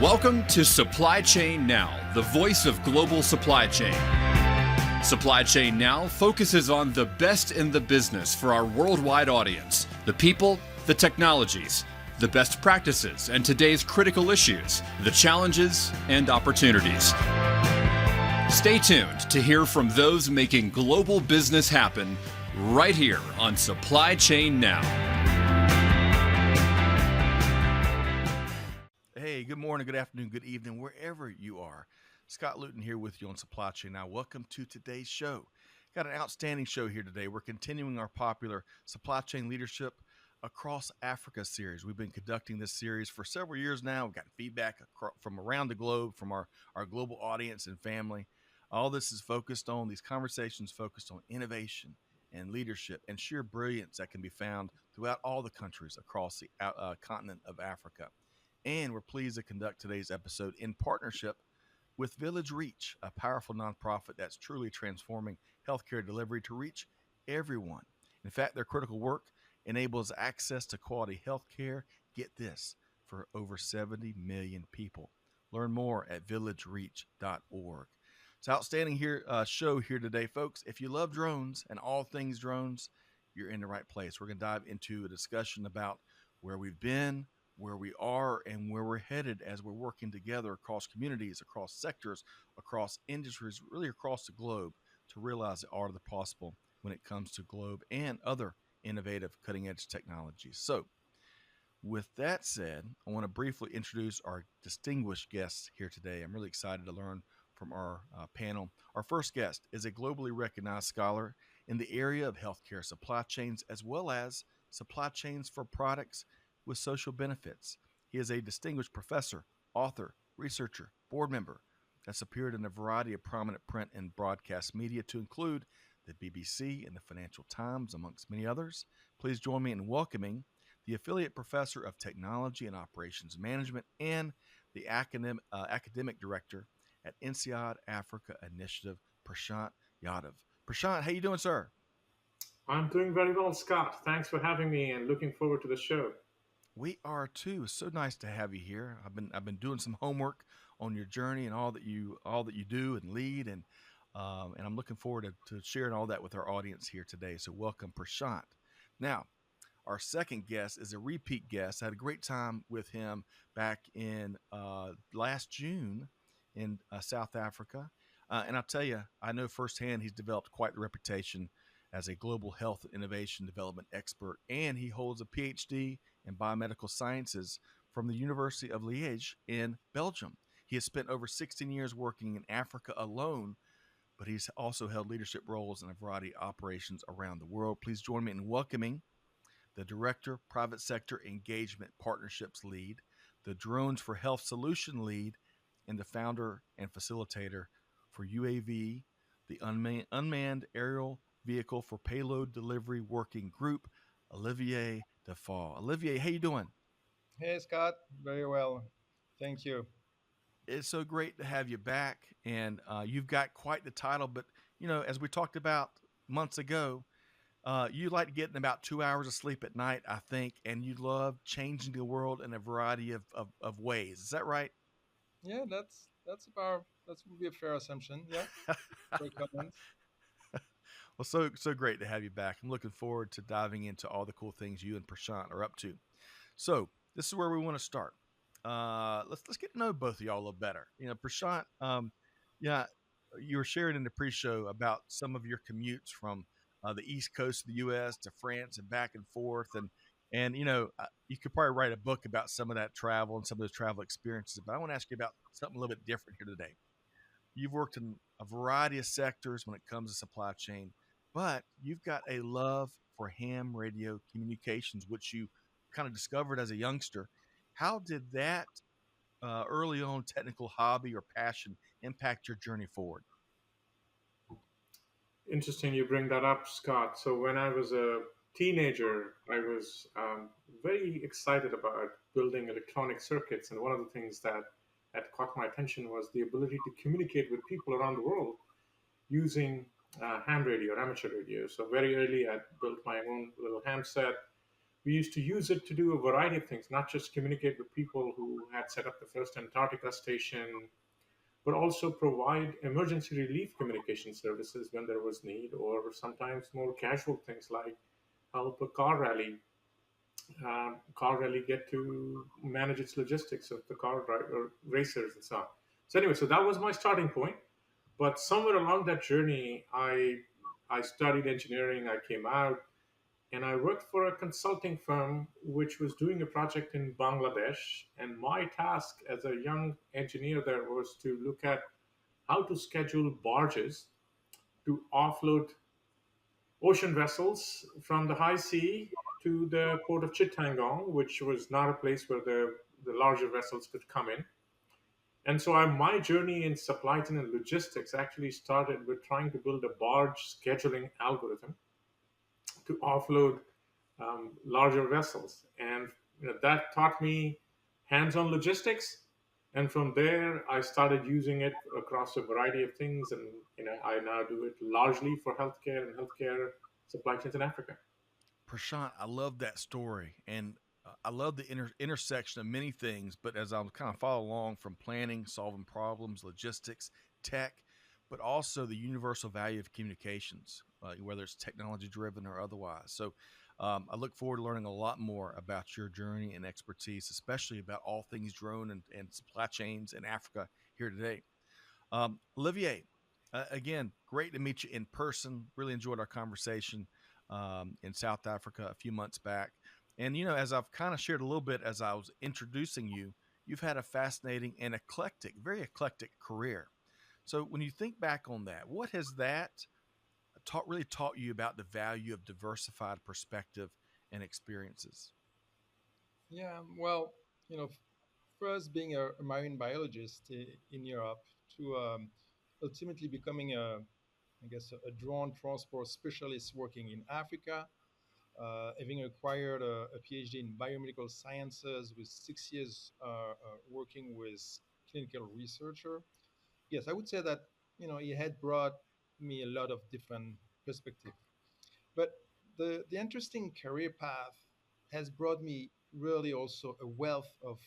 Welcome to Supply Chain Now, the voice of global supply chain. Supply Chain Now focuses on the best in the business for our worldwide audience, the people, the technologies, the best practices, and today's critical issues, the challenges and opportunities. Stay tuned to hear from those making global business happen right here on Supply Chain Now. Hey, good morning, good afternoon, good evening, wherever you are. Scott Luton here with you on Supply Chain Now. Welcome to today's show. Got an outstanding show here today. We're continuing our popular Supply Chain Leadership Across Africa series. We've been conducting this series for several years now. We've gotten feedback from around the globe, from our global audience and family. All this is focused on, these conversations focused on innovation and leadership and sheer brilliance that can be found throughout all the countries across the continent of Africa. And we're pleased to conduct today's episode in partnership with VillageReach, a powerful nonprofit that's truly transforming healthcare delivery to reach everyone. In fact, their critical work enables access to quality healthcare, get this, for over 70 million people. Learn more at villagereach.org. It's an outstanding show here today, folks. If you love drones and all things drones, you're in the right place. We're going to dive into a discussion about where we've been, where we are, and where we're headed as we're working together across communities, across sectors, across industries, really across the globe to realize the art of the possible when it comes to globe and other innovative cutting-edge technologies. So with that said, I want to briefly introduce our distinguished guests here today. I'm really excited to learn from our panel. Our first guest is a globally recognized scholar in the area of healthcare supply chains, as well as supply chains for products with social benefits. He is a distinguished professor, author, researcher, board member that's appeared in a variety of prominent print and broadcast media to include the BBC and the Financial Times, amongst many others. Please join me in welcoming the Affiliate Professor of Technology and Operations Management and the Academic Director at INSEAD Africa Initiative, Prashant Yadav. Prashant, how you doing, sir? I'm doing very well, Scott. Thanks for having me and looking forward to the show. We are too. It's so nice to have you here. I've been doing some homework on your journey and all that you do and lead, and I'm looking forward to sharing all that with our audience here today. So welcome, Prashant. Now, our second guest is a repeat guest. I had a great time with him back in last June in South Africa, and I'll tell you, I know firsthand he's developed quite the reputation as a global health innovation development expert, and he holds a PhD in biomedical sciences from the University of Liège in Belgium. He has spent over 16 years working in Africa alone, but he's also held leadership roles in a variety of operations around the world. Please join me in welcoming the Director, Private Sector Engagement Partnerships Lead, the Drones for Health Solution Lead, and the founder and facilitator for UAV, the Unmanned Aerial Vehicle for Payload Delivery Working Group, Olivier Defawe. Olivier, how you doing? Hey, Scott. Very well. Thank you. It's so great to have you back, and you've got quite the title. But, you know, as we talked about months ago, you like getting about 2 hours of sleep at night, I think, and you love changing the world in a variety of ways. Is that right? Yeah, that would be a fair assumption. Yeah. Great comments. Well, so great to have you back. I'm looking forward to diving into all the cool things you and Prashant are up to. So this is where we want to start. Let's get to know both of y'all a little better. You know, Prashant, you were sharing in the pre-show about some of your commutes from the East Coast of the U.S. to France and back and forth, and you know, you could probably write a book about some of that travel and some of those travel experiences. But I want to ask you about something a little bit different here today. You've worked in a variety of sectors when it comes to supply chain, but you've got a love for ham radio communications, which you kind of discovered as a youngster. How did that early on technical hobby or passion impact your journey forward? Interesting you bring that up, Scott. So when I was a teenager, I was very excited about building electronic circuits. And one of the things that caught my attention was the ability to communicate with people around the world using ham radio or amateur radio. So very early, I built my own little ham set we used to use it to do a variety of things, not just communicate with people who had set up the first Antarctica station, but also provide emergency relief communication services when there was need, or sometimes more casual things like help a car rally get to manage its logistics of the car driver, racers, and so on. So anyway, so that was my starting point. But somewhere along that journey, I studied engineering. I came out and I worked for a consulting firm which was doing a project in Bangladesh. And my task as a young engineer there was to look at how to schedule barges to offload ocean vessels from the high sea to the port of Chittagong, which was not a place where the larger vessels could come in. And so my journey in supply chain and logistics actually started with trying to build a barge scheduling algorithm to offload larger vessels. And that taught me hands-on logistics. And from there, I started using it across a variety of things. And I now do it largely for healthcare and healthcare supply chains in Africa. Prashant, I love that story, and I love the intersection of many things. But as I was kind of follow along from planning, solving problems, logistics, tech, but also the universal value of communications, whether it's technology driven or otherwise. So I look forward to learning a lot more about your journey and expertise, especially about all things drone and supply chains in Africa here today. Olivier, again, great to meet you in person. Really enjoyed our conversation in South Africa a few months back. And, as I've kind of shared a little bit as I was introducing you, you've had a fascinating and eclectic, very eclectic career. So when you think back on that, what has that really taught you about the value of diversified perspective and experiences? Yeah, well, you know, first being a marine biologist in Europe to ultimately becoming I guess, a drone transport specialist working in Africa, having acquired a PhD in biomedical sciences with 6 years working with clinical researcher. Yes, I would say that it had brought me a lot of different perspective. But the interesting career path has brought me really also a wealth of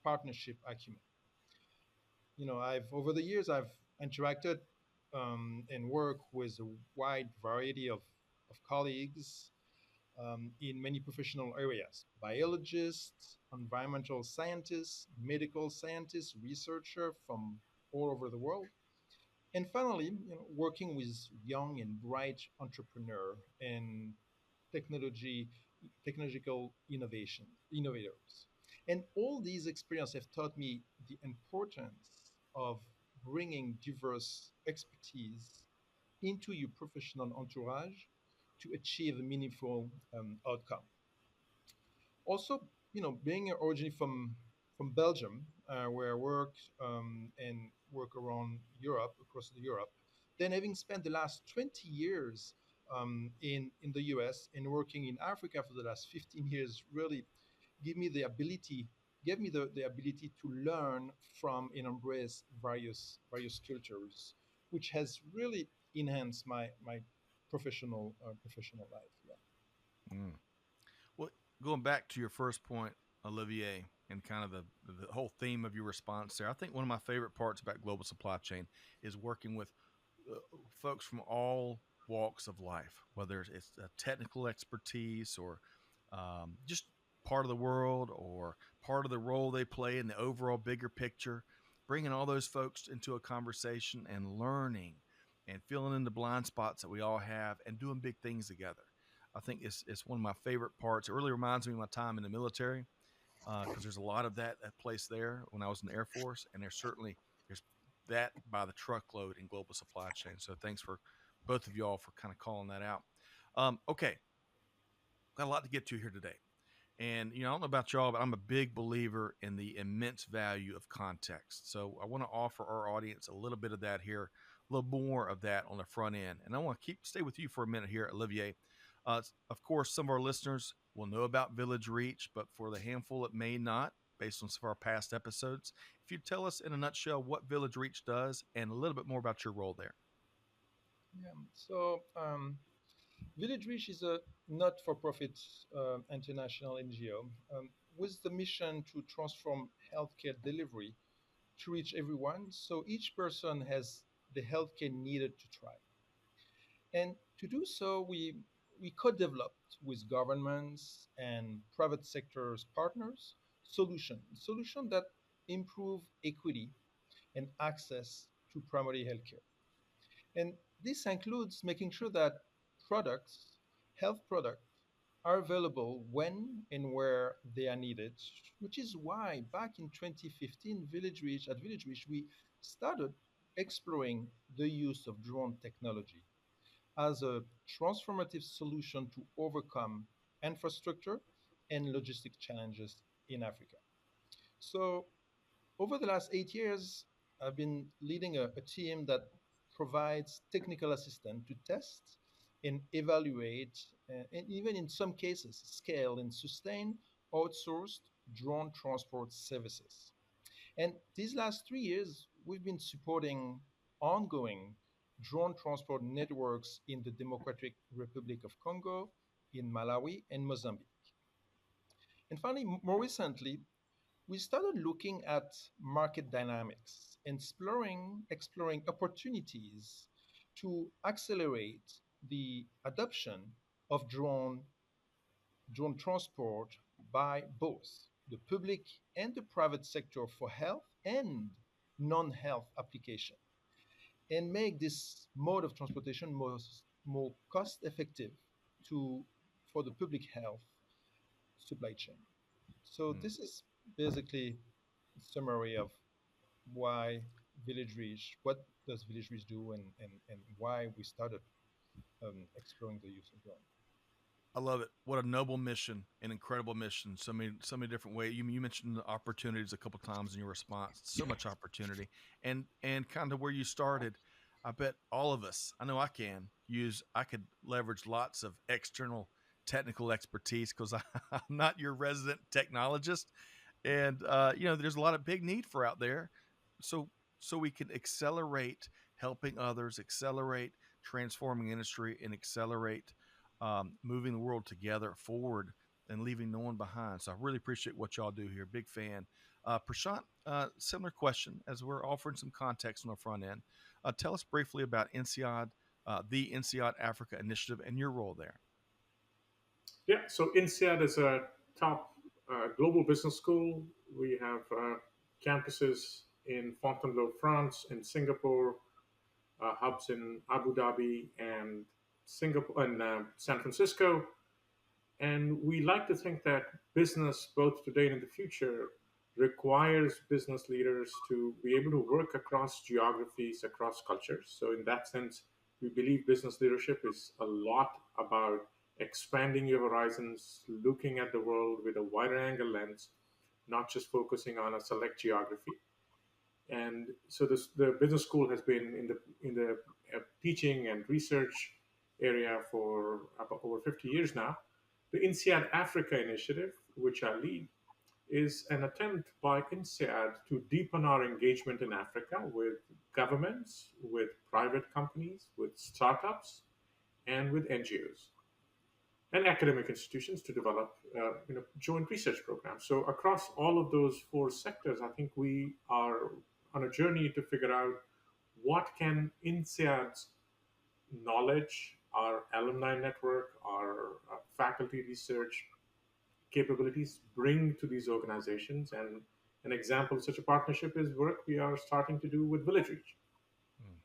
partnership acumen. I've over the years I've interacted and worked with a wide variety of colleagues in many professional areas: biologists, environmental scientists, medical scientists, researcher from all over the world. And finally, working with young and bright entrepreneur and technology technological innovators. And all these experiences have taught me the importance of bringing diverse expertise into your professional entourage to achieve a meaningful outcome. Also, being originally from Belgium, where I worked and work around Europe, across Europe, then having spent the last 20 years in the US and working in Africa for the last 15 years, really give me the ability gave me the ability to learn from and embrace various cultures, which has really enhanced my professional life. Yeah. Mm. Well, going back to your first point, Olivier, and kind of the whole theme of your response there, I think one of my favorite parts about global supply chain is working with uh, folks from all walks of life, whether it's a technical expertise or just part of the world or part of the role they play in the overall bigger picture, bringing all those folks into a conversation and learning and filling in the blind spots that we all have and doing big things together. I think it's one of my favorite parts. It really reminds me of my time in the military because there's a lot of that place there when I was in the Air Force, and there's that by the truckload in global supply chain. So thanks for both of y'all for kind of calling that out. Okay, got a lot to get to here today. And, I don't know about y'all, but I'm a big believer in the immense value of context. So I want to offer our audience a little bit of that here, a little more of that on the front end. And I want to stay with you for a minute here, Olivier. Of course, some of our listeners will know about Village Reach, but for the handful that may not, based on some of our past episodes, if you tell us in a nutshell what Village Reach does and a little bit more about your role there. Yeah. So VillageReach is a not-for-profit international NGO with the mission to transform healthcare delivery to reach everyone, so each person has the healthcare needed to thrive. And to do so, we co-developed with governments and private sector's partners solution that improve equity and access to primary healthcare. And this includes making sure that products, health products, are available when and where they are needed, which is why back in 2015, Village Reach, we started exploring the use of drone technology as a transformative solution to overcome infrastructure and logistic challenges in Africa. So, over the last 8 years, I've been leading a team that provides technical assistance to test and evaluate, and even in some cases, scale and sustain outsourced drone transport services. And these last 3 years, we've been supporting ongoing drone transport networks in the Democratic Republic of Congo, in Malawi, and Mozambique. And finally, more recently, we started looking at market dynamics, exploring opportunities to accelerate the adoption of drone transport by both the public and the private sector for health and non-health application, and make this mode of transportation more cost effective to for the public health supply chain. So Hmm. this is basically a summary of why Village Reach, what does Village Reach do, and why we started exploring the use of drone. I love it. What a noble mission, an incredible mission. So many different ways. You mentioned the opportunities a couple times in your response. So much opportunity, and kind of where you started. I bet all of us, I know I can use. I could leverage lots of external technical expertise because I'm not your resident technologist, and there's a lot of big need for out there. So so we can accelerate helping others, accelerate transforming industry, and accelerate moving the world together forward and leaving no one behind. So I really appreciate what y'all do here. Big fan. Prashant, similar question as we're offering some context on the front end. Tell us briefly about INSEAD, the INSEAD Africa Initiative, and your role there. Yeah, so INSEAD is a top global business school. We have campuses in Fontainebleau, France, in Singapore, hubs in Abu Dhabi and Singapore and San Francisco. And we like to think that business, both today and in the future, requires business leaders to be able to work across geographies, across cultures. So, in that sense, we believe business leadership is a lot about expanding your horizons, looking at the world with a wider angle lens, not just focusing on a select geography. And so, the business school has been in the teaching and research area for about over 50 years now. The INSEAD Africa initiative, which I lead, is an attempt by INSEAD to deepen our engagement in Africa with governments, with private companies, with startups, and with NGOs and academic institutions to develop joint research programs. So across all of those four sectors, I think we are on a journey to figure out what can INSEAD's knowledge, our alumni network, our faculty research capabilities bring to these organizations. And an example of such a partnership is work we are starting to do with VillageReach. Mm.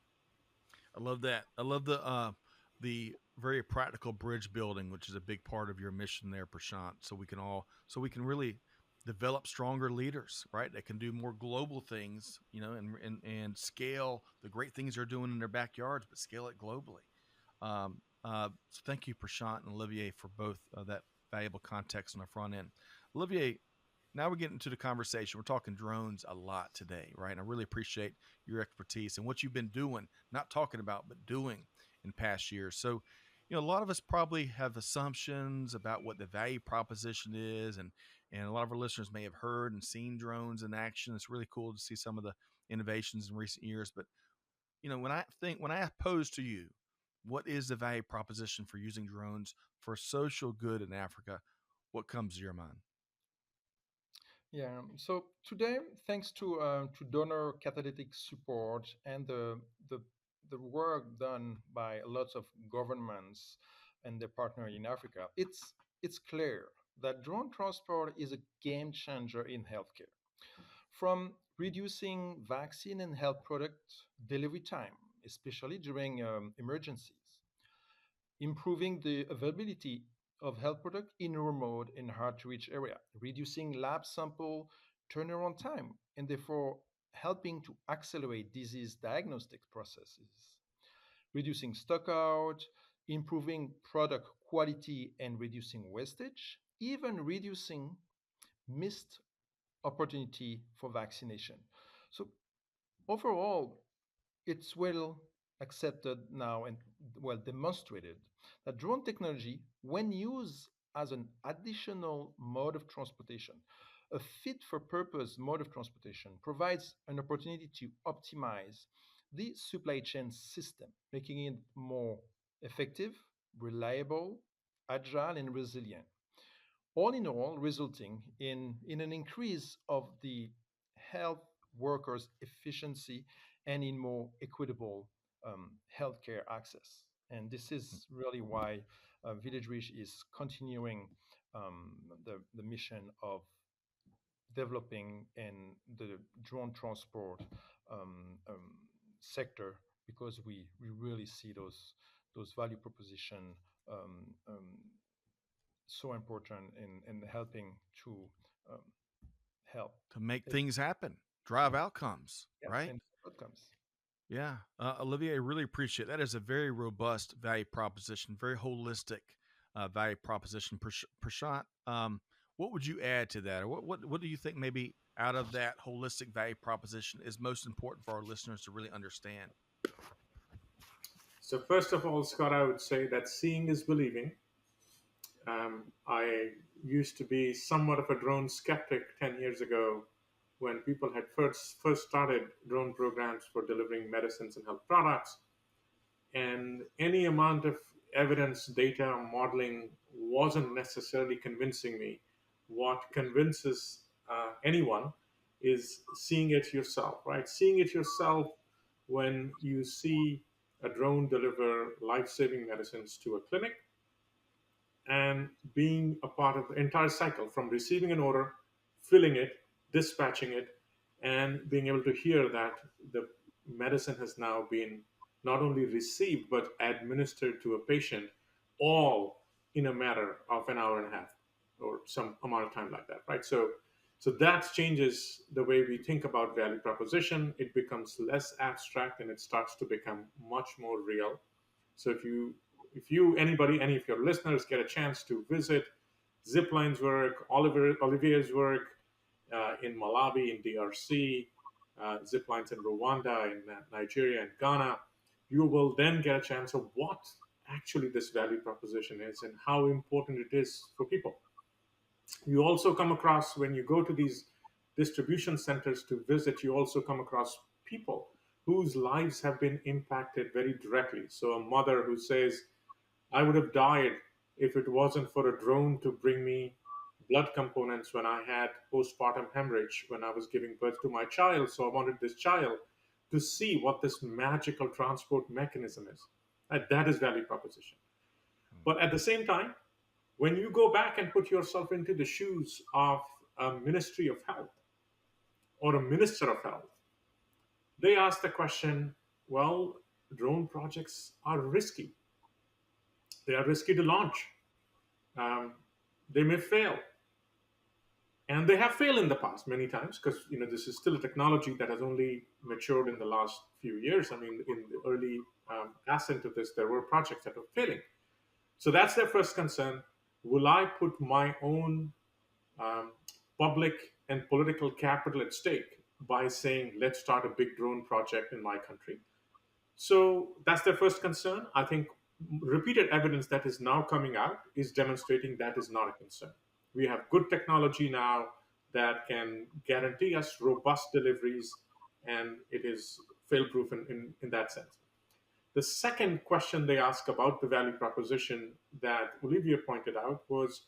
I love that. I love the very practical bridge building, which is a big part of your mission there, Prashant. So we can really develop stronger leaders, right? That can do more global things, and scale the great things they're doing in their backyards, but scale it globally. So thank you, Prashant and Olivier, for both that valuable context on the front end. Olivier, now we're getting into the conversation. We're talking drones a lot today, right? And I really appreciate your expertise and what you've been doing, not talking about, but doing in past years. So, a lot of us probably have assumptions about what the value proposition is, and a lot of our listeners may have heard and seen drones in action. It's really cool to see some of the innovations in recent years. But when I pose to you, What is the value proposition for using drones for social good in Africa? What comes to your mind? Yeah. So today, thanks to donor catalytic support and the the work done by lots of governments and their partner in Africa, it's clear that drone transport is a game changer in healthcare. From reducing vaccine and health product delivery time, especially during emergencies, improving the availability of health product in remote and hard to reach area, reducing lab sample turnaround time, and therefore helping to accelerate disease diagnostic processes, reducing stockout, improving product quality and reducing wastage, even reducing missed opportunity for vaccination. So overall, it's well accepted now and well demonstrated that drone technology, when used as an additional mode of transportation, a fit for purpose mode of transportation, provides an opportunity to optimize the supply chain system, making it more effective, reliable, agile, and resilient, all in all resulting in an increase of the health workers' efficiency and in more equitable healthcare access. And this is really why VillageReach is continuing the mission of developing in the drone transport um, sector, because we really see those value proposition um, um, so important in helping to um, help. To make things happen, drive outcomes, Yeah, right? and outcomes. Yeah. Olivier, I really appreciate that. Is a very robust value proposition, very holistic value proposition. Prashant, what would you add to that? Or what do you think maybe out of that holistic value proposition is most important for our listeners to really understand? So first of all, Scott, I would say that seeing is believing. I used to be somewhat of a drone skeptic 10 years ago when people had first started drone programs for delivering medicines and health products. And any amount of evidence, data, modeling wasn't necessarily convincing me. What convinces anyone is seeing it yourself, right? Seeing it yourself when you see a drone deliver life saving medicines to a clinic and being a part of the entire cycle from receiving an order, filling it, dispatching it, and being able to hear that the medicine has now been not only received but administered to a patient, all in a matter of an hour and a half or some amount of time like that, right? So that changes the way we think about value proposition. It becomes less abstract and it starts to become much more real. So if you anybody, any of your listeners get a chance to visit Zipline's work, Olivier's work in Malawi, in DRC, Ziplines in Rwanda, in Nigeria, and Ghana, you will then get a chance of what actually this value proposition is and how important it is for people. You also come across, when you go to these distribution centers to visit, you also come across people whose lives have been impacted very directly. So a mother who says, I would have died if it wasn't for a drone to bring me blood components when I had postpartum hemorrhage when I was giving birth to my child. So I wanted this child to see what this magical transport mechanism is. That is value proposition. But at the same time, when you go back and put yourself into the shoes of a Ministry of Health or a Minister of Health, they ask the question, well, drone projects are risky. They are risky to launch. Um, they may fail. And they have failed in the past many times because this is still a technology that has only matured in the last few years. I mean, in the early ascent of this, there were projects that were failing. So that's their first concern. Will I put my own um, public and political capital at stake by saying, let's start a big drone project in my country? So that's their first concern. I think repeated evidence that is now coming out is demonstrating that is not a concern. We have good technology now that can guarantee us robust deliveries, and it is fail-proof in that sense. The second question they asked about the value proposition that Olivier pointed out was,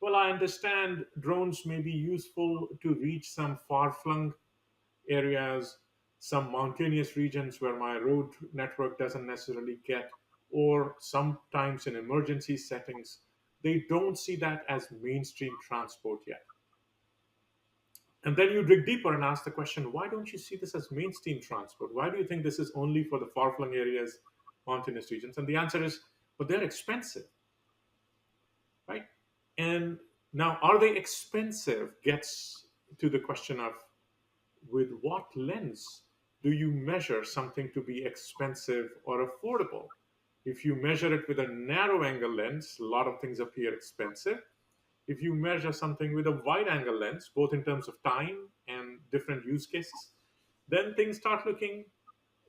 well, I understand drones may be useful to reach some far flung areas, some mountainous regions where my road network doesn't necessarily get, or sometimes in emergency settings. They don't see that as mainstream transport yet. And then you dig deeper and ask the question, why don't you see this as mainstream transport? Why do you think this is only for the far flung areas, mountainous regions? And the answer is, but they're expensive, right? And now, are they expensive gets to the question of with what lens do you measure something to be expensive or affordable? If you measure it with a narrow angle lens, a lot of things appear expensive. If you measure something with a wide angle lens, both in terms of time and different use cases, then things start looking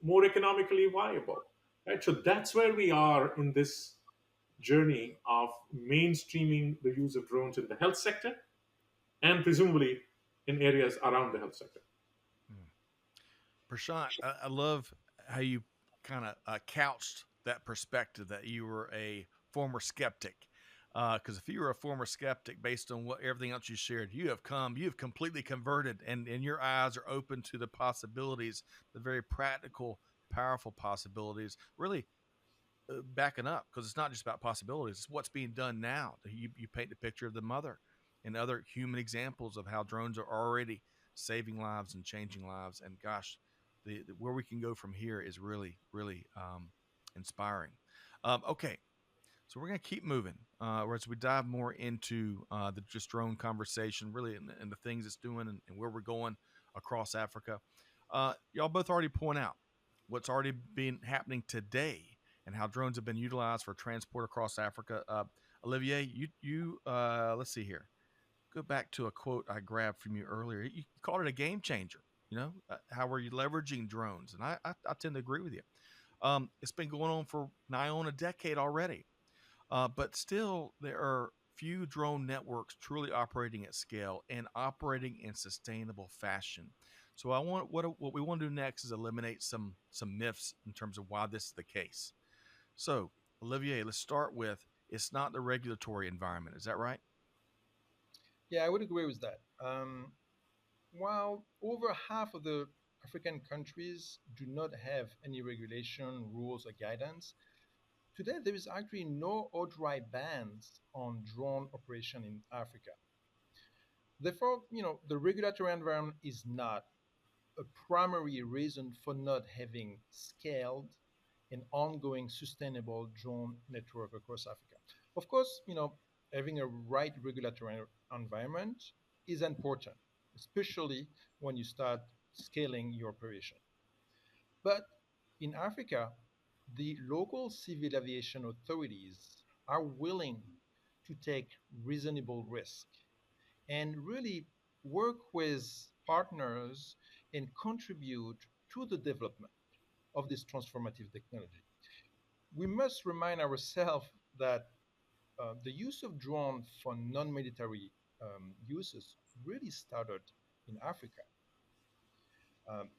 more economically viable. Right? So that's where we are in this journey of mainstreaming the use of drones in the health sector and presumably in areas around the health sector. Hmm. Prashant, I love how you kind of couched that perspective that you were a former skeptic. Because if you were a former skeptic, based on what everything else you shared, you've completely converted, and your eyes are open to the possibilities, the very practical, powerful possibilities. Really backing up, because it's not just about possibilities; it's what's being done now. You paint the picture of the mother and other human examples of how drones are already saving lives and changing lives. And gosh, the where we can go from here is really, really inspiring. Okay, so we're going to keep moving as we dive more into the just drone conversation, really, and the things it's doing and where we're going across Africa. Y'all both already point out what's already been happening today and how drones have been utilized for transport across Africa. Olivier, you let's see here. Go back to a quote I grabbed from you earlier. You called it a game changer. How are you leveraging drones? And I tend to agree with you. It's been going on for nigh on a decade already. But still, there are few drone networks truly operating at scale and operating in sustainable fashion. So what we want to do next is eliminate some myths in terms of why this is the case. So, Olivier, let's start with it's not the regulatory environment. Is that right? Yeah, I would agree with that. While over half of the African countries do not have any regulation, rules, or guidance, today there is actually no outright bans on drone operation in Africa. Therefore, the regulatory environment is not a primary reason for not having scaled and ongoing sustainable drone network across Africa. Of course, having a right regulatory environment is important, especially when you start scaling your operation. But in Africa, the local civil aviation authorities are willing to take reasonable risk and really work with partners and contribute to the development of this transformative technology. We must remind ourselves that the use of drone for non-military uses really started in Africa. Um,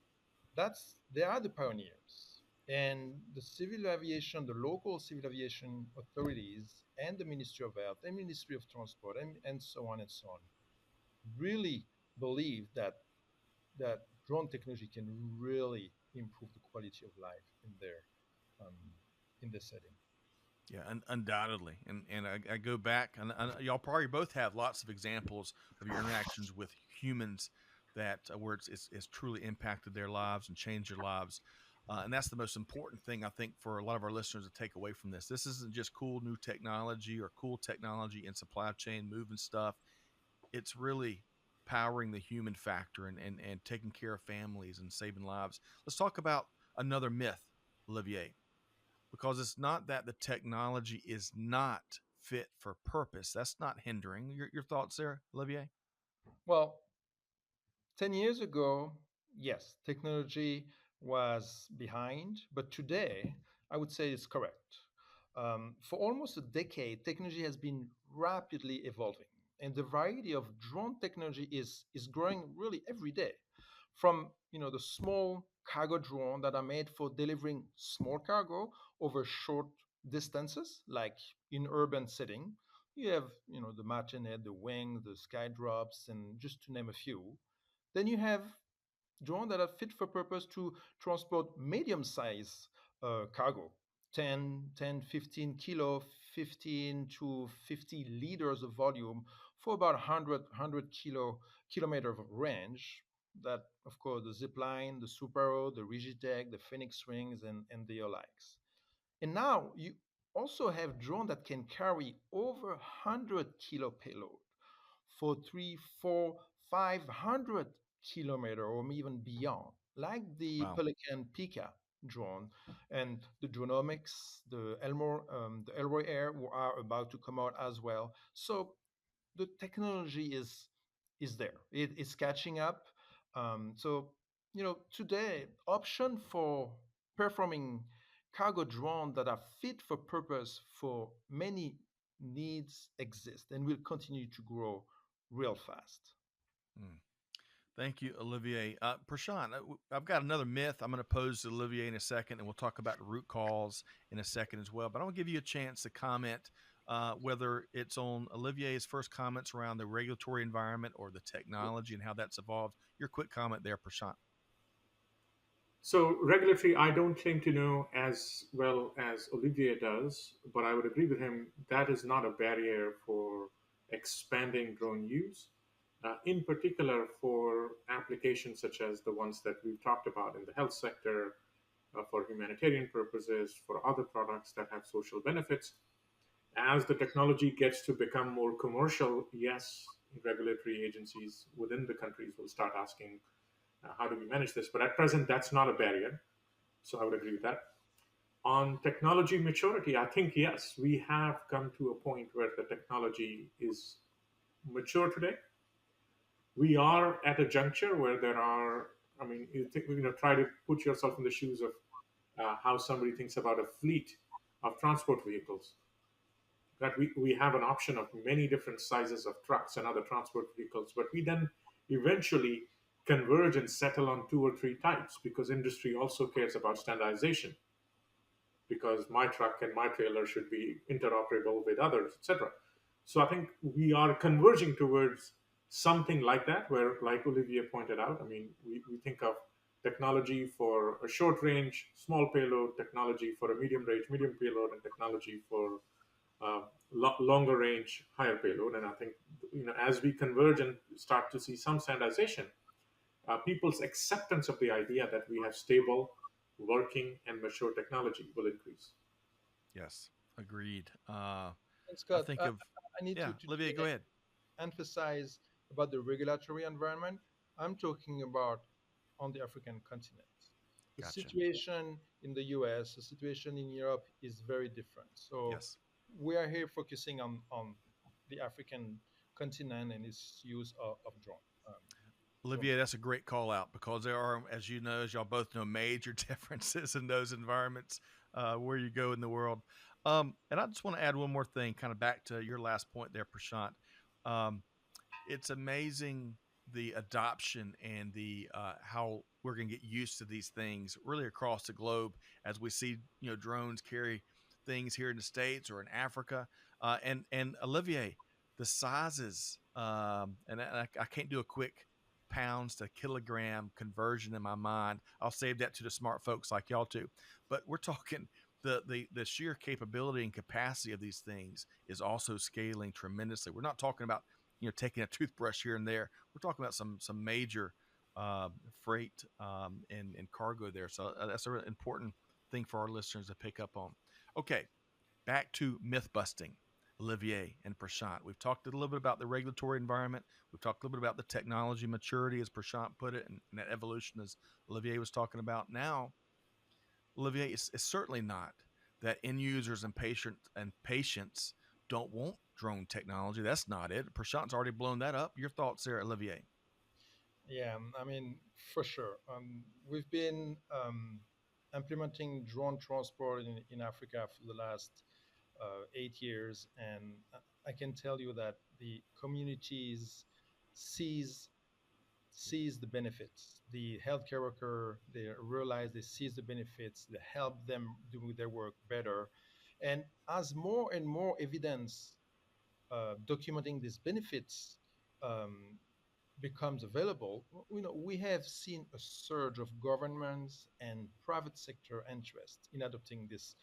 they are the pioneers, and the civil aviation, the local civil aviation authorities, and the Ministry of Health, and Ministry of Transport, and so on and so on, really believe that drone technology can really improve the quality of life um, in their setting. Yeah, undoubtedly. And I go back, and y'all probably both have lots of examples of your interactions with humans that where it's truly impacted their lives and changed their lives. And that's the most important thing, I think, for a lot of our listeners to take away from this. This isn't just cool new technology or cool technology in supply chain, moving stuff. It's really powering the human factor and taking care of families and saving lives. Let's talk about another myth, Olivier, because it's not that the technology is not fit for purpose. That's not hindering. Your thoughts there, Olivier? Well, 10 years ago, yes, technology was behind, but today I would say it's correct. For almost a decade, technology has been rapidly evolving, and the variety of drone technology is growing really every day. from the small cargo drone that are made for delivering small cargo over short distances, like in urban setting. You have the martinet, the wing, the sky drops, and just to name a few. Then you have drones that are fit for purpose to transport medium size cargo, 15 kilo, 15 to 50 liters of volume for about 100 kilometer of range. That, of course, the zipline, the Supero, the Rigitech, the Phoenix Wings, and the likes. And now you also have drone that can carry over 100 kilo payload for 3, 4, 500 kilometer or even beyond, like the Wow. Pelican Pika drone and the Dronomics, the Elroy Air who are about to come out as well. So the technology is there. It is catching up. So today option for performing cargo drone that are fit for purpose for many needs exist and will continue to grow real fast. Mm. Thank you, Olivier. Prashant, I've got another myth I'm going to pose to Olivier in a second, and we'll talk about the root cause in a second as well. But I want to give you a chance to comment, whether it's on Olivier's first comments around the regulatory environment or the technology and how that's evolved. Your quick comment there, Prashant. So regulatory, I don't claim to know as well as Olivier does, but I would agree with him that is not a barrier for expanding drone use, in particular for applications such as the ones that we've talked about in the health sector, for humanitarian purposes, for other products that have social benefits. As the technology gets to become more commercial, yes, regulatory agencies within the countries will start asking, how do we manage this? But at present, that's not a barrier. So I would agree with that. On technology maturity, I think, yes, we have come to a point where the technology is mature today. We are at a juncture where there are, I mean, try to put yourself in the shoes of how somebody thinks about a fleet of transport vehicles. That we have an option of many different sizes of trucks and other transport vehicles, but we then eventually converge and settle on two or three types because industry also cares about standardization, because my truck and my trailer should be interoperable with others, etc. So I think we are converging towards something like that, where, like Olivier pointed out, I mean, we think of technology for a short range, small payload, technology for a medium range, medium payload, and technology for longer range, higher payload. And I think as we converge and start to see some standardization, people's acceptance of the idea that we have stable, working, and mature technology will increase. Yes, agreed. And I Scott, think I, of, I need yeah, to Olivier, go ahead. emphasize about the regulatory environment. I'm talking about on the African continent. The Gotcha. situation in the US, the situation in Europe is very different. So Yes. we are here focusing on the African continent and its use of drone. Olivier, that's a great call out because there are, as you know, as y'all both know, major differences in those environments where you go in the world. And I just want to add one more thing, kind of back to your last point there, Prashant. Um, it's amazing the adoption and the how we're going to get used to these things really across the globe as we see drones carry things here in the States or in Africa. And Olivier, the sizes, and I can't do a quick pounds to kilogram conversion in my mind. I'll save that to the smart folks like y'all too. But we're talking the sheer capability and capacity of these things is also scaling tremendously. We're not talking about taking a toothbrush here and there. We're talking about some major freight and cargo there. So that's a really important thing for our listeners to pick up on. Okay, back to myth busting. Olivier and Prashant. We've talked a little bit about the regulatory environment. We've talked a little bit about the technology maturity, as Prashant put it, and that evolution, as Olivier was talking about. Now, Olivier, it's certainly not that end users and patients don't want drone technology. That's not it. Prashant's already blown that up. Your thoughts there, Olivier? Yeah, I mean, for sure. We've been implementing drone transport in Africa for the last 8 years, and I can tell you that the communities sees sees the benefits. The healthcare worker, they realize they sees the benefits, they help them do their work better. And as more and more evidence documenting these benefits um, becomes available, we have seen a surge of governments and private sector interest in adopting this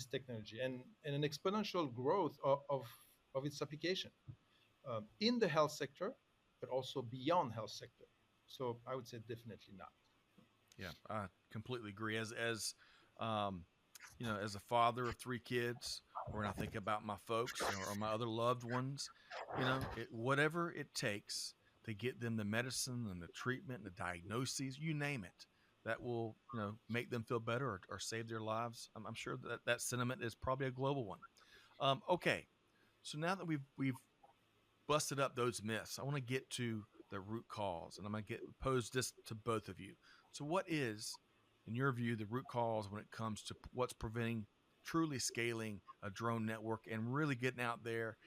technology and an exponential growth of its application in the health sector, but also beyond health sector. So I would say definitely not. Yeah, I completely agree. Um, as a father of three kids, or when I think about my folks or my other loved ones, whatever it takes to get them the medicine and the treatment and the diagnoses, you name it, that will make them feel better or save their lives. I'm sure that that sentiment is probably a global one. Okay, so now that we've busted up those myths, I want to get to the root cause, and I'm going to pose this to both of you. So, what is, in your view, the root cause when it comes to what's preventing truly scaling a drone network and really getting out there?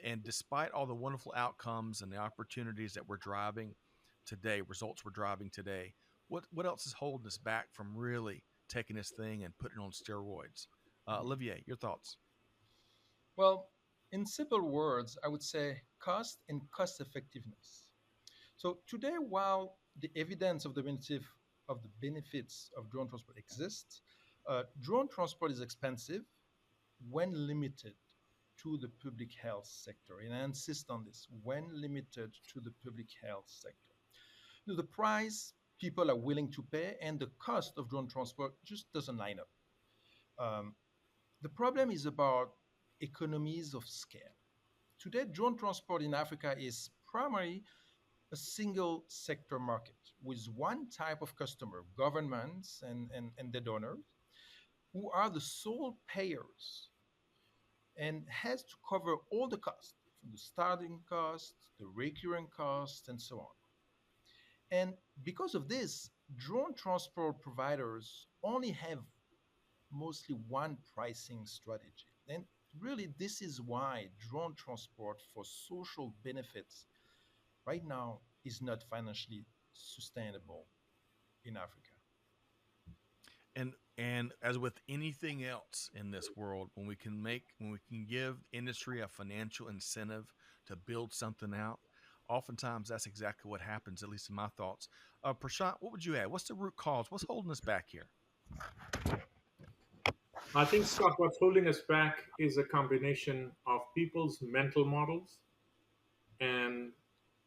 And despite all the wonderful outcomes and the opportunities that we're driving today, results we're driving today, what else is holding us back from really taking this thing and putting it on steroids? Olivier, your thoughts? Well, in simple words, I would say cost and cost effectiveness. So today, while the evidence of the benefits of drone transport exists, drone transport is expensive when limited to the public health sector. And I insist on this, when limited to the public health sector. The price people are willing to pay and the cost of drone transport just doesn't line up. Um, the problem is about economies of scale. Today, drone transport in Africa is primarily a single sector market with one type of customer, governments and the donors, who are the sole payers and has to cover all the costs, from the starting cost, the recurring cost, and so on. And because of this, drone transport providers only have mostly one pricing strategy. And really, this is why drone transport for social benefits right now is not financially sustainable in Africa. And as with anything else in this world, when we can give industry a financial incentive to build something out, oftentimes that's exactly what happens, at least in my thoughts. Prashant, what would you add? What's the root cause? What's holding us back here? I think, Scott, what's holding us back is a combination of people's mental models and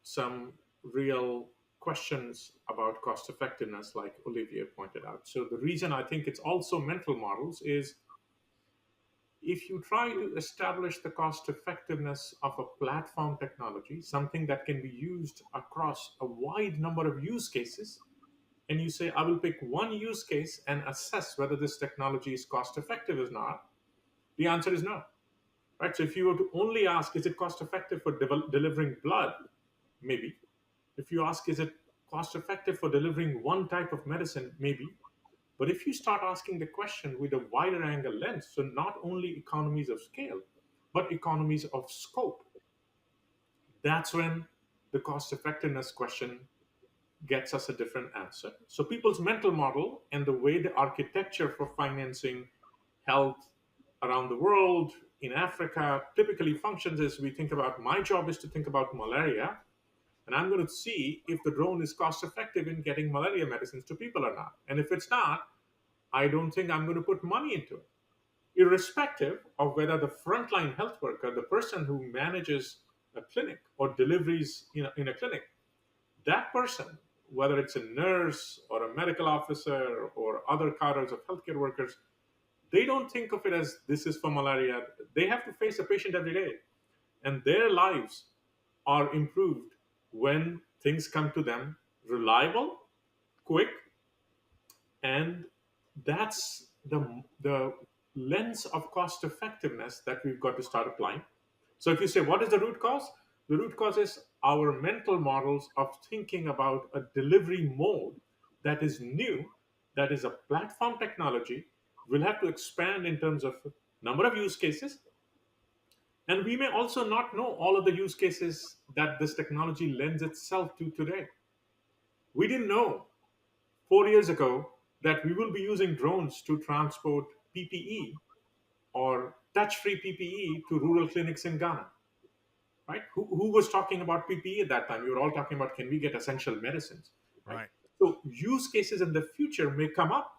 some real questions about cost effectiveness, like Olivier pointed out. So, the reason I think it's also mental models is if you try to establish the cost effectiveness of a platform technology, something that can be used across a wide number of use cases, and you say, I will pick one use case and assess whether this technology is cost effective or not, the answer is no. Right? So if you were to only ask, is it cost effective for delivering blood? Maybe. If you ask, is it cost effective for delivering one type of medicine? Maybe. But if you start asking the question with a wider angle lens, so not only economies of scale, but economies of scope, that's when the cost effectiveness question gets us a different answer. So people's mental model and the way the architecture for financing health around the world in Africa typically functions is we think about my job is to think about malaria, and I'm going to see if the drone is cost effective in getting malaria medicines to people or not. And if it's not, I don't think I'm going to put money into it. Irrespective of whether the frontline health worker, the person who manages a clinic or deliveries in a clinic, that person, whether it's a nurse or a medical officer or other cadres of healthcare workers, they don't think of it as this is for malaria. They have to face a patient every day, and their lives are improved when things come to them reliable, quick, and that's the lens of cost effectiveness that we've got to start applying. So if you say, what is the root cause? The root cause is our mental models of thinking about a delivery mode that is new, that is a platform technology, will have to expand in terms of number of use cases. And we may also not know all of the use cases that this technology lends itself to today. We didn't know 4 years ago that we will be using drones to transport PPE or touch free PPE to rural clinics in Ghana, right? Who was talking about PPE at that time? We were all talking about, can we get essential medicines, right? Right. So use cases in the future may come up,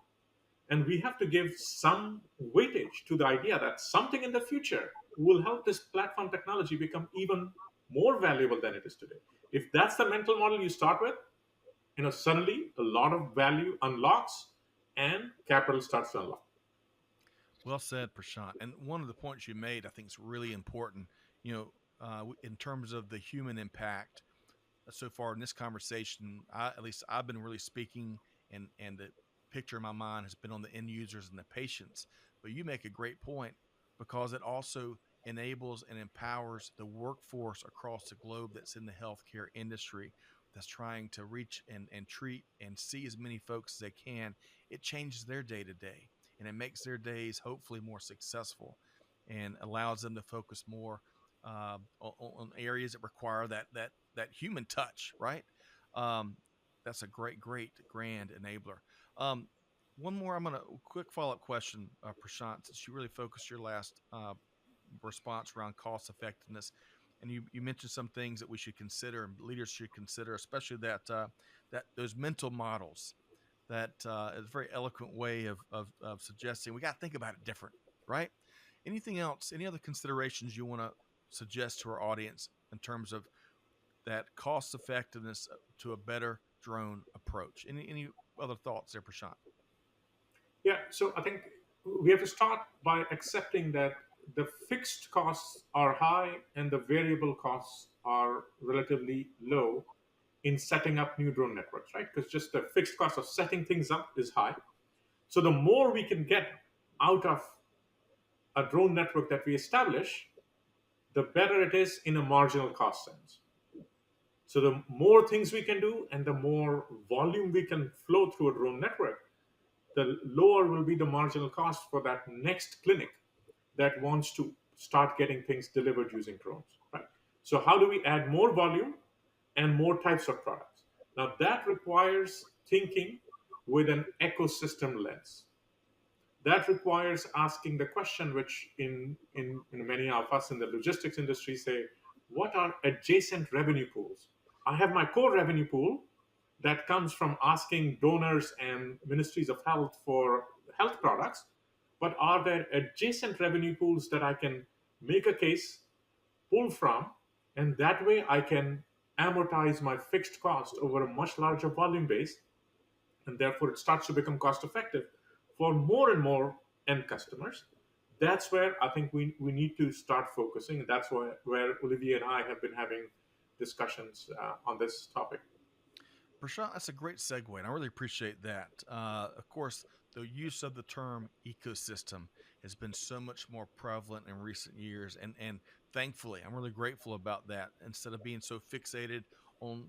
and we have to give some weightage to the idea that something in the future will help this platform technology become even more valuable than it is today. If that's the mental model you start with, suddenly a lot of value unlocks and capital starts to unlock. Well said, Prashant. And one of the points you made, I think, is really important. In terms of the human impact, so far in this conversation, at least I've been really speaking, and the picture in my mind has been on the end users and the patients. But you make a great point because it also enables and empowers the workforce across the globe that's in the healthcare industry that's trying to reach and treat and see as many folks as they can. It changes their day to day and it makes their days hopefully more successful and allows them to focus more on areas that require that human touch, right? Um, that's a great grand enabler. Um, One more. I'm gonna quick follow up question, Prashant, since you really focused your last response around cost effectiveness, and you mentioned some things that we should consider and leaders should consider, especially that those mental models. That is a very eloquent way of suggesting we got to think about it different, right? Anything else? Any other considerations you want to suggest to our audience in terms of that cost effectiveness to a better drone approach? Any other thoughts there, Prashant? Yeah, so I think we have to start by accepting that the fixed costs are high and the variable costs are relatively low in setting up new drone networks, right? Because just the fixed cost of setting things up is high. So the more we can get out of a drone network that we establish, the better it is in a marginal cost sense. So the more things we can do and the more volume we can flow through a drone network, the lower will be the marginal cost for that next clinic that wants to start getting things delivered using drones, right? So how do we add more volume and more types of products? Now that requires thinking with an ecosystem lens. That requires asking the question, which in many of us in the logistics industry say, what are adjacent revenue pools? I have my core revenue pool that comes from asking donors and ministries of health for health products, but are there adjacent revenue pools that I can make a case, pull from, and that way I can amortize my fixed cost over a much larger volume base, and therefore it starts to become cost effective for more and more end customers. That's where I think we need to start focusing, and that's where Olivier and I have been having discussions on this topic. Prashant, that's a great segue, and I really appreciate that. Of course, the use of the term ecosystem has been so much more prevalent in recent years, and thankfully, I'm really grateful about that. Instead of being so fixated on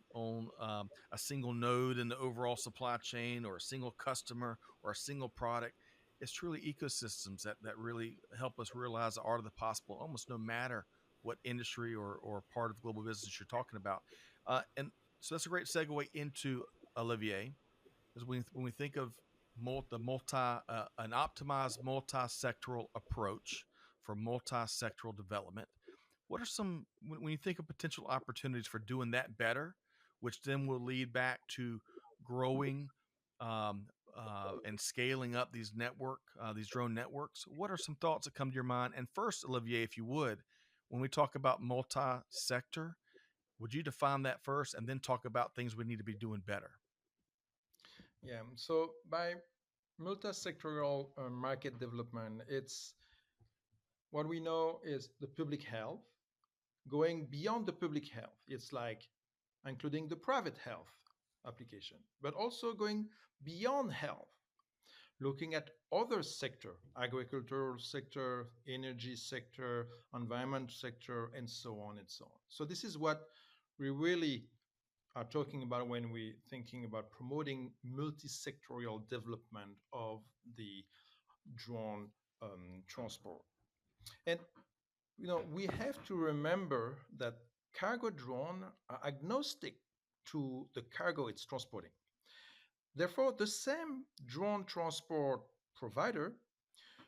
a single node in the overall supply chain, or a single customer, or a single product, it's truly ecosystems that really help us realize the art of the possible, almost no matter what industry or part of global business you're talking about. And so that's a great segue into Olivier, because when we think of an optimized multi-sectoral approach for multi-sectoral development, what are some when you think of potential opportunities for doing that better, which then will lead back to growing and scaling up these drone networks? What are some thoughts that come to your mind? And first, Olivier, if you would, when we talk about multi-sector, would you define that first and then talk about things we need to be doing better? Yeah. So by multi-sectoral market development, it's what we know is the public health. Going beyond the public health, it's like including the private health application, but also going beyond health, looking at other sector, agricultural sector, energy sector, environment sector, and so on and so on. So this is what we really are talking about when we're thinking about promoting multi-sectorial development of the drone transport. And we have to remember that cargo drone are agnostic to the cargo it's transporting. Therefore, the same drone transport provider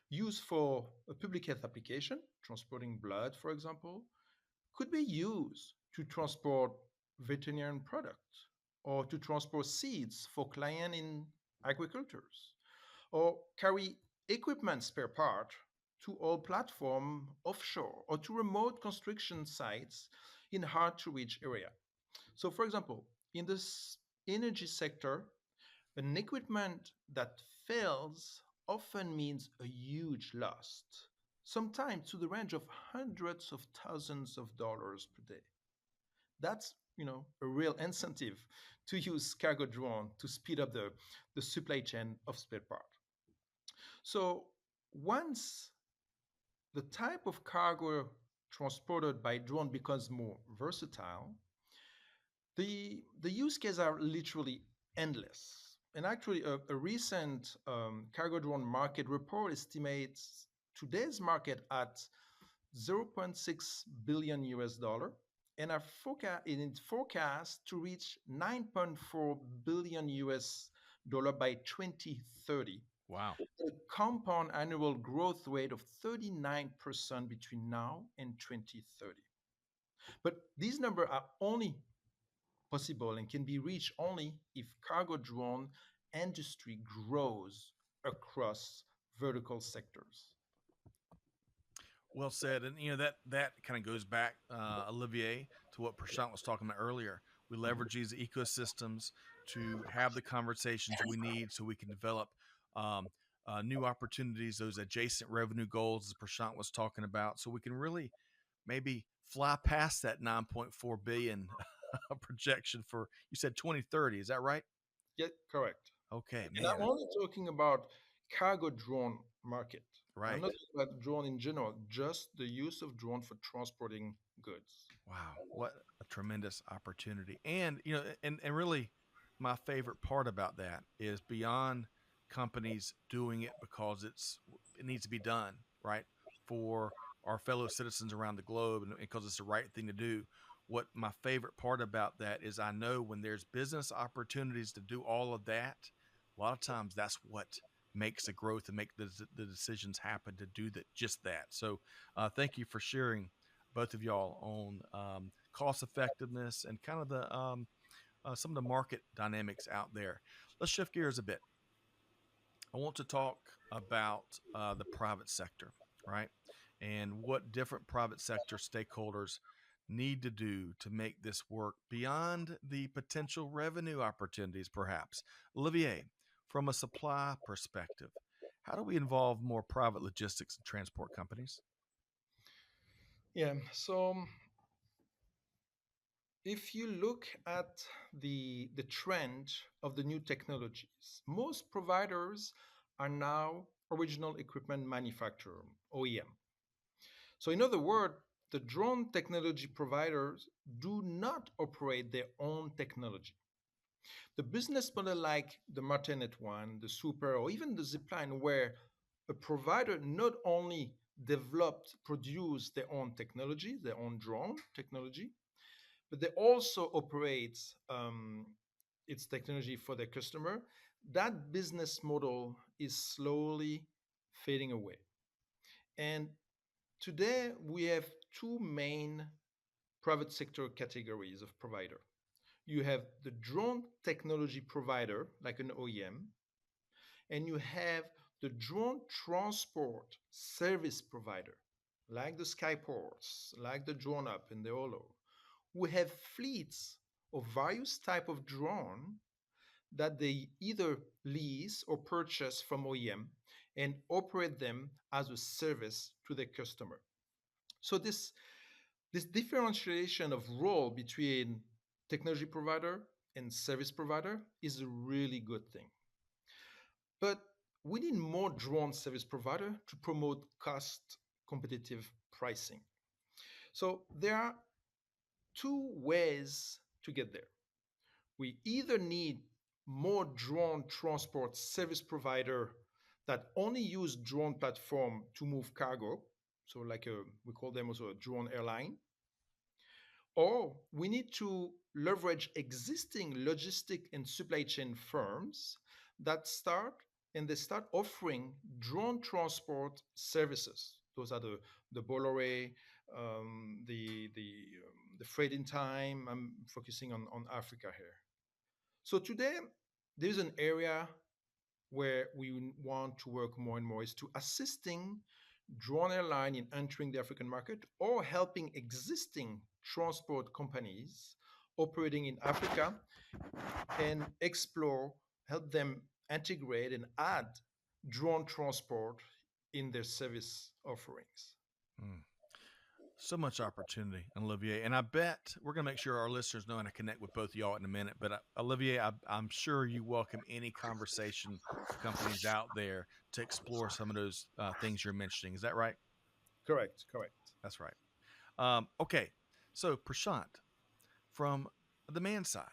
used for a public health application, transporting blood, for example, could be used to transport veterinarian products or to transport seeds for clients in agriculture or carry equipment spare part to all platform offshore or to remote construction sites in hard to reach area. So for example, in this energy sector, an equipment that fails often means a huge loss, sometimes to the range of hundreds of thousands of dollars per day. That's a real incentive to use cargo drone to speed up the supply chain of spare part. So once the type of cargo transported by drone becomes more versatile, the use cases are literally endless. And actually, a recent cargo drone market report estimates today's market at zero point 0.6 billion US dollar and are forecast to reach 9.4 billion US dollar by 2030, Wow. a compound annual growth rate of 39% between now and 2030. But these numbers are only possible and can be reached only if cargo drone industry grows across vertical sectors. Well said. And that kind of goes back, Olivier, to what Prashant was talking about earlier. We leverage these ecosystems to have the conversations we need so we can develop new opportunities, those adjacent revenue goals as Prashant was talking about, so we can really maybe fly past that 9.4 billion projection for, you said, 2030. Is that right? Yeah, correct. Okay, And I'm man. only talking about cargo drone market. I'm Right. not talking about drone in general, just the use of drone for transporting goods. Wow, what a tremendous opportunity. And and really my favorite part about that is beyond companies doing it because it needs to be done, right? For our fellow citizens around the globe and because it's the right thing to do. What my favorite part about that is I know when there's business opportunities to do all of that, a lot of times that's what makes the growth and make the decisions happen to do that, just that. So thank you for sharing, both of y'all, on cost effectiveness and kind of the some of the market dynamics out there. Let's shift gears a bit. I want to talk about the private sector, right? And what different private sector stakeholders need to do to make this work beyond the potential revenue opportunities, perhaps. Olivier, from a supply perspective, how do we involve more private logistics and transport companies? Yeah, so if you look at the trend of the new technologies, most providers are now original equipment manufacturer, OEM. So in other words, the drone technology providers do not operate their own technology. The business model like the Martinet one, the Super, or even the Zipline, where a provider not only developed, produced their own technology, their own drone technology, but they also operate its technology for their customer. That business model is slowly fading away. And today we have two main private sector categories of provider. You have the drone technology provider, like an OEM, and you have the drone transport service provider, like the Skyports, like the Drone Up and the Olo, who have fleets of various type of drone that they either lease or purchase from OEM and operate them as a service to their customer. So this differentiation of role between technology provider and service provider is a really good thing. But we need more drone service provider to promote cost competitive pricing. So there are two ways to get there. We either need more drone transport service provider that only use drone platform to move cargo, so like we call them also a drone airline, or we need to leverage existing logistic and supply chain firms that start offering drone transport services. Those are the Bolloré, the freight in time. I'm focusing on Africa here. So today there is an area where we want to work more and more is to assisting drone airline in entering the African market or helping existing transport companies operating in Africa and explore, help them integrate and add drone transport in their service offerings. Mm. So much opportunity, Olivier. And I bet we're going to make sure our listeners know how to connect with both of y'all in a minute. But Olivier, I'm sure you welcome any conversation with companies out there to explore some of those things you're mentioning. Is that right? Correct, correct. That's right. Okay. So, Prashant, from the demand side,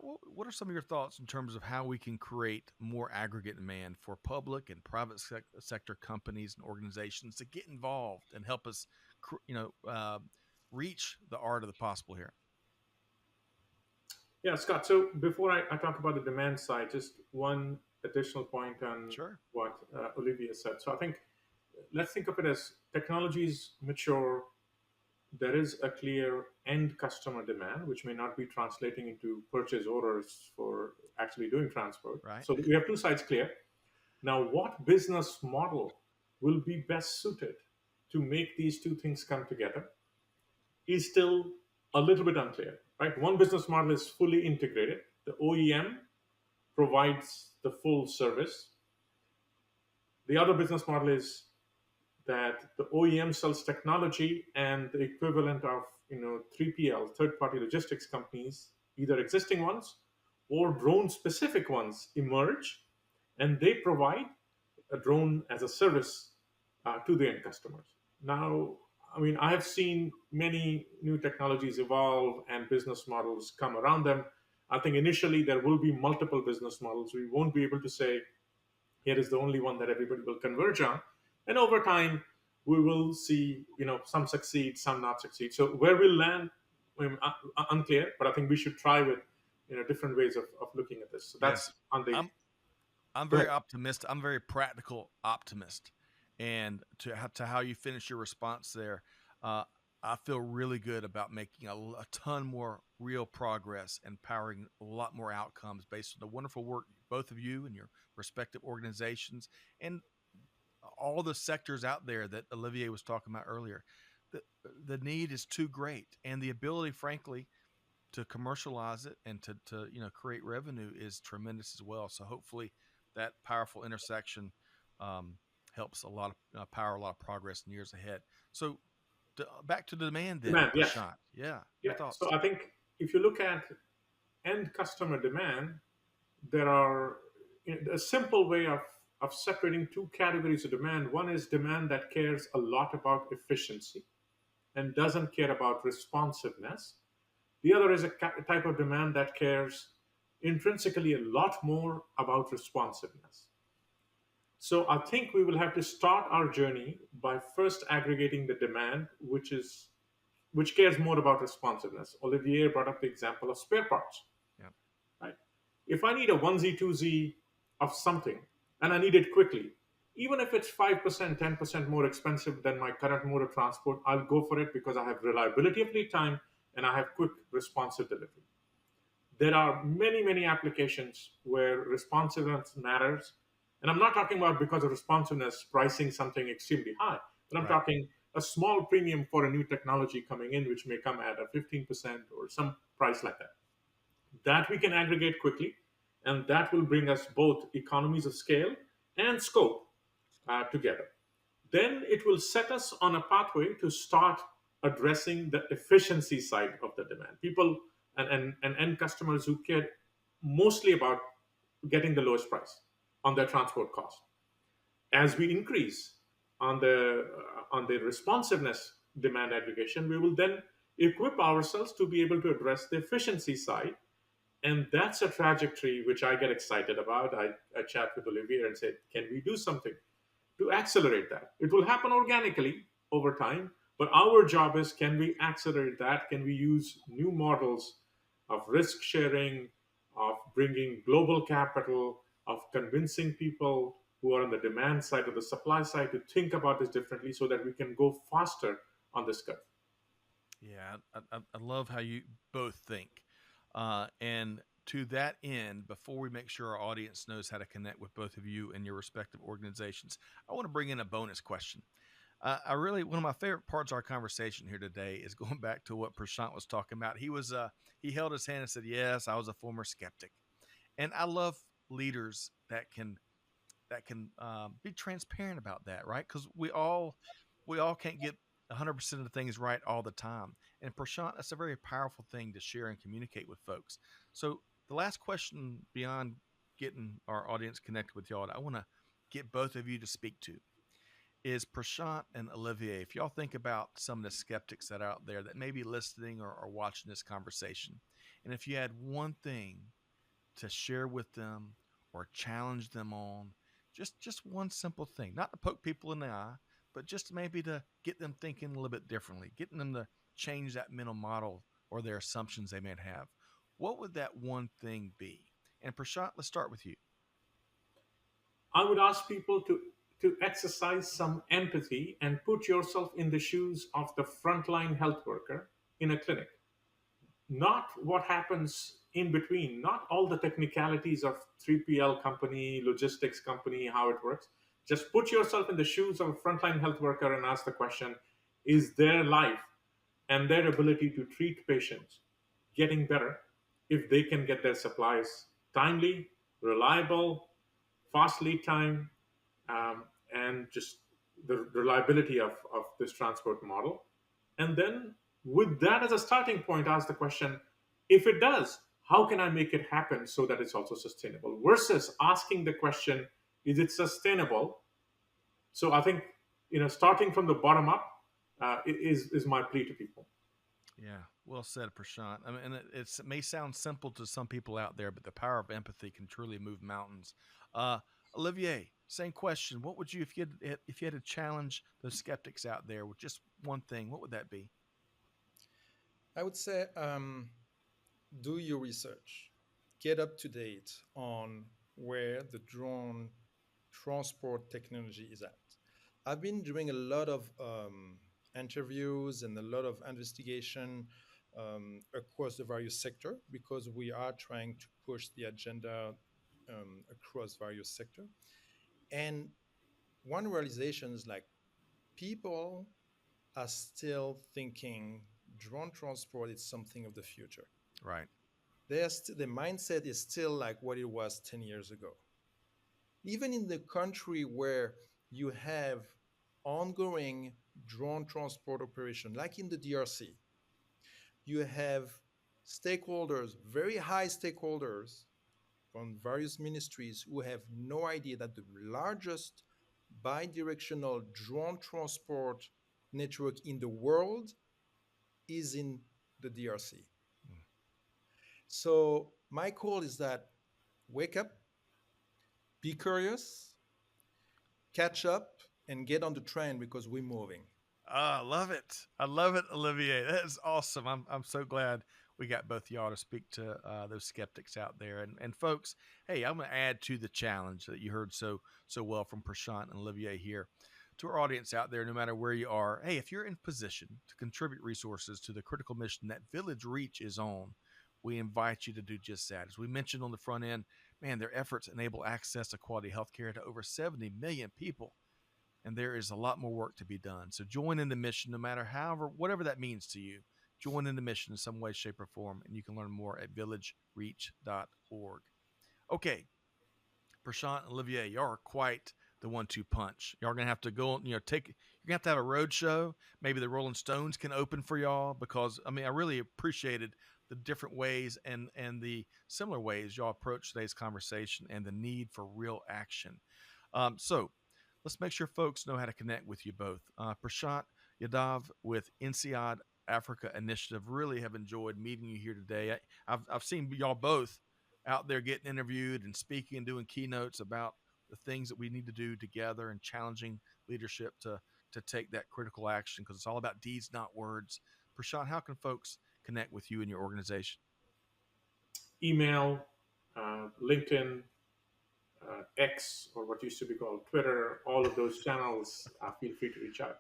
what are some of your thoughts in terms of how we can create more aggregate demand for public and private sector companies and organizations to get involved and help us, reach the art of the possible here? Yeah, Scott. So before I talk about the demand side, just one additional point on Sure. what Olivia said. So I think let's think of it as technologies mature. There is a clear end customer demand, which may not be translating into purchase orders for actually doing transport. Right. So we have two sides clear. Now, what business model will be best suited to make these two things come together is still a little bit unclear, right? One business model is fully integrated. The OEM provides the full service. The other business model is that the OEM sells technology and the equivalent of 3PL, third-party logistics companies, either existing ones or drone-specific ones emerge, and they provide a drone as a service to the end customers. Now, I mean, I have seen many new technologies evolve and business models come around them. I think initially there will be multiple business models. We won't be able to say, here is the only one that everybody will converge on. And over time, we will see, some succeed, some not succeed. So where we'll land, unclear, but I think we should try with, different ways of looking at this. So that's Yes. on the... I'm very optimistic. I'm a very practical optimist. And to how you finish your response there, I feel really good about making a ton more real progress and powering a lot more outcomes based on the wonderful work both of you and your respective organizations and all the sectors out there that Olivier was talking about earlier. The need is too great, and the ability, frankly, to commercialize it and to create revenue is tremendous as well. So hopefully that powerful intersection helps power a lot of progress in years ahead. So back to the demand then, Prashant. Yeah. Your thoughts. So I think if you look at end customer demand, there are a simple way of separating two categories of demand. One is demand that cares a lot about efficiency and doesn't care about responsiveness. The other is a type of demand that cares intrinsically a lot more about responsiveness. So I think we will have to start our journey by first aggregating the demand, which cares more about responsiveness. Olivier brought up the example of spare parts. Yeah. Right? If I need a 1Z, 2Z of something and I need it quickly, even if it's 5%, 10% more expensive than my current mode of transport, I'll go for it because I have reliability of lead time and I have quick responsive delivery. There are many, many applications where responsiveness matters. And I'm not talking about because of responsiveness pricing something extremely high, but I'm talking a small premium for a new technology coming in, which may come at a 15% or some price like that. That we can aggregate quickly, and that will bring us both economies of scale and scope together. Then it will set us on a pathway to start addressing the efficiency side of the demand. People and end customers who care mostly about getting the lowest price on their transport cost. As we increase on the responsiveness demand aggregation, we will then equip ourselves to be able to address the efficiency side. And that's a trajectory which I get excited about. I chat with Olivier and say, can we do something to accelerate that? It will happen organically over time, but our job is, can we accelerate that? Can we use new models of risk sharing, of bringing global capital, of convincing people who are on the demand side or the supply side to think about this differently so that we can go faster on this curve. Yeah, I love how you both think. And to that end, before we make sure our audience knows how to connect with both of you and your respective organizations, I want to bring in a bonus question. I really, one of my favorite parts of our conversation here today is going back to what Prashant was talking about. He held his hand and said, "Yes, I was a former skeptic," and I love leaders that can be transparent about that, right? Because we all can't get 100% of the things right all the time. And Prashant, that's a very powerful thing to share and communicate with folks. So the last question, beyond getting our audience connected with y'all, that I want to get both of you to speak to is Prashant and Olivier. If y'all think about some of the skeptics that are out there that may be listening or watching this conversation, and if you had one thing to share with them or challenge them on, just one simple thing, not to poke people in the eye, but just maybe to get them thinking a little bit differently, getting them to change that mental model or their assumptions they may have. What would that one thing be? And Prashant, let's start with you. I would ask people to exercise some empathy and put yourself in the shoes of the frontline health worker in a clinic. Not what happens in between, not all the technicalities of 3PL company, logistics company, how it works. Just put yourself in the shoes of a frontline health worker and ask the question, is their life and their ability to treat patients getting better if they can get their supplies timely, reliable, fast lead time, and just the reliability of this transport model. And then, with that as a starting point, ask the question, if it does, how can I make it happen so that it's also sustainable? Versus asking the question, is it sustainable? So I think, starting from the bottom up is my plea to people. Yeah, well said, Prashant. I mean, and it may sound simple to some people out there, but the power of empathy can truly move mountains. Uh, Olivier, same question. What would you, if you had to challenge those skeptics out there with just one thing, what would that be? I would say do your research, get up to date on where the drone transport technology is at. I've been doing a lot of interviews and a lot of investigation across the various sector because we are trying to push the agenda across various sector. And one realization is like people are still thinking drone transport is something of the future. Right. The mindset is still like what it was 10 years ago. Even in the country where you have ongoing drone transport operation, like in the DRC, you have stakeholders, very high stakeholders from various ministries who have no idea that the largest bi-directional drone transport network in the world is in the DRC. So my call is that wake up, be curious, catch up, and get on the train because we're moving. I love it. I love it, Olivier. That is awesome. I'm so glad we got both y'all to speak to those skeptics out there. And folks, hey, I'm going to add to the challenge that you heard so well from Prashant and Olivier here. To our audience out there, no matter where you are, hey, if you're in position to contribute resources to the critical mission that Village Reach is on, we invite you to do just that. As we mentioned on the front end, man, their efforts enable access to quality healthcare to over 70 million people. And there is a lot more work to be done. So join in the mission, no matter whatever that means to you. Join in the mission in some way, shape, or form, and you can learn more at villagereach.org. Okay, Prashant and Olivier, y'all are quite the 1-2 punch. Y'all are gonna have to go, you're gonna have to have a road show. Maybe the Rolling Stones can open for y'all because I mean I really appreciated the different ways and the similar ways y'all approach today's conversation and the need for real action. So let's make sure folks know how to connect with you both. Prashant Yadav with INSEAD Africa Initiative. Really have enjoyed meeting you here today. I've seen y'all both out there getting interviewed and speaking and doing keynotes about the things that we need to do together and challenging leadership to take that critical action because it's all about deeds, not words. Prashant, how can folks connect with you and your organization? email, LinkedIn, X, or what used to be called Twitter, all of those channels, feel free to reach out.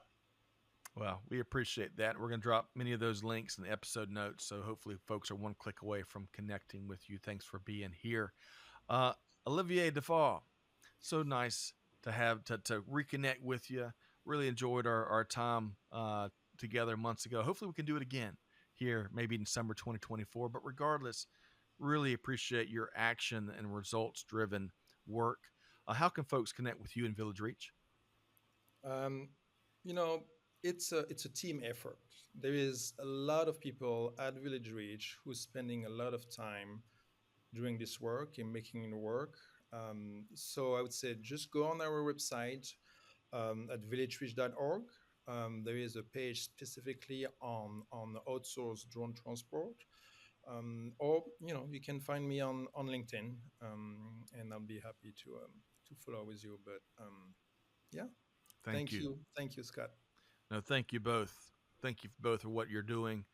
Well, we appreciate that. We're going to drop many of those links in the episode notes, so hopefully folks are one click away from connecting with you. Thanks for being here. Olivier Defawe, so nice to have to reconnect with you. Really enjoyed our time together months ago. Hopefully we can do it again here, maybe in December 2024. But regardless, really appreciate your action and results-driven work. How can folks connect with you in VillageReach? It's a team effort. There is a lot of people at VillageReach who's spending a lot of time doing this work and making it work. So I would say just go on our website at villagereach.org. There is a page specifically on outsourced drone transport. Or you can find me on LinkedIn, and I'll be happy to follow with you. But yeah, Thank you, Scott. No, thank you both. Thank you both for what you're doing.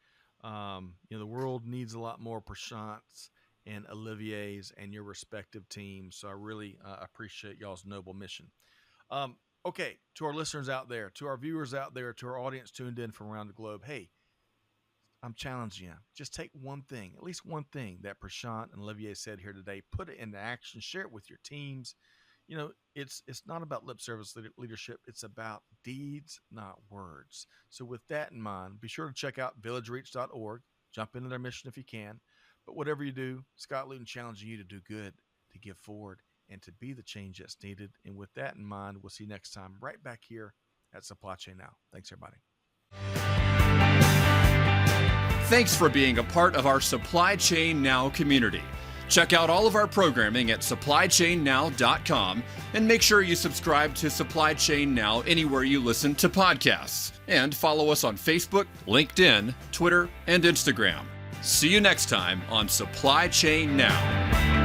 The world needs a lot more Prashants and Oliviers and your respective teams. So I really appreciate y'all's noble mission. Okay, to our listeners out there, to our viewers out there, to our audience tuned in from around the globe, hey, I'm challenging you. Just take one thing, at least one thing that Prashant and Olivier said here today. Put it into action. Share it with your teams. It's not about lip service leadership. It's about deeds, not words. So with that in mind, be sure to check out villagereach.org. Jump into their mission if you can. But whatever you do, Scott Luton challenging you to do good, to give forward, and to be the change that's needed. And with that in mind, we'll see you next time right back here at Supply Chain Now. Thanks, everybody. Thanks for being a part of our Supply Chain Now community. Check out all of our programming at supplychainnow.com and make sure you subscribe to Supply Chain Now anywhere you listen to podcasts. And follow us on Facebook, LinkedIn, Twitter, and Instagram. See you next time on Supply Chain Now.